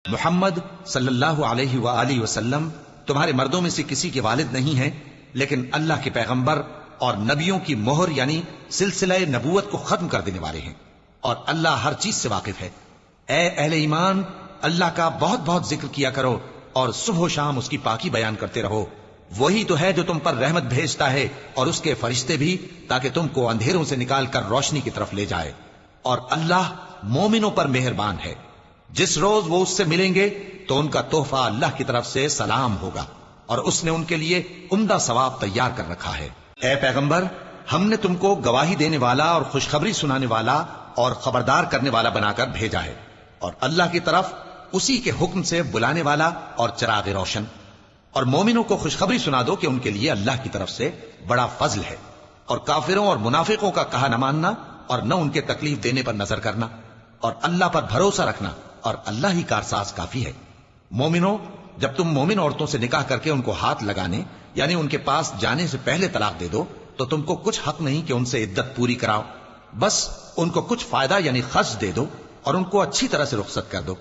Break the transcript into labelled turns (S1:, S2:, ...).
S1: محمد صلی اللہ علیہ وآلہ وسلم تمہارے مردوں میں سے کسی کے والد نہیں ہیں، لیکن اللہ کے پیغمبر اور نبیوں کی مہر یعنی سلسلہ نبوت کو ختم کر دینے والے ہیں، اور اللہ ہر چیز سے واقف ہے۔ اے اہل ایمان، اللہ کا بہت بہت ذکر کیا کرو اور صبح و شام اس کی پاکی بیان کرتے رہو۔ وہی تو ہے جو تم پر رحمت بھیجتا ہے اور اس کے فرشتے بھی، تاکہ تم کو اندھیروں سے نکال کر روشنی کی طرف لے جائے، اور اللہ مومنوں پر مہربان ہے۔ جس روز وہ اس سے ملیں گے تو ان کا تحفہ اللہ کی طرف سے سلام ہوگا، اور اس نے ان کے لیے عمدہ ثواب تیار کر رکھا ہے۔ اے پیغمبر، ہم نے تم کو گواہی دینے والا اور خوشخبری سنانے والا اور خبردار کرنے والا بنا کر بھیجا ہے، اور اللہ کی طرف اسی کے حکم سے بلانے والا اور چراغ روشن۔ اور مومنوں کو خوشخبری سنا دو کہ ان کے لیے اللہ کی طرف سے بڑا فضل ہے، اور کافروں اور منافقوں کا کہا نہ ماننا اور نہ ان کے تکلیف دینے پر نظر کرنا، اور اللہ پر بھروسہ رکھنا، اور اللہ ہی کارساز کافی ہے۔ مومنوں، جب تم مومن عورتوں سے نکاح کر کے ان کو ہاتھ لگانے یعنی ان کے پاس جانے سے پہلے طلاق دے دو تو تم کو کچھ حق نہیں کہ ان سے عدت پوری کراؤ، بس ان کو کچھ فائدہ یعنی خرچ دے دو اور ان کو اچھی طرح سے رخصت کر دو۔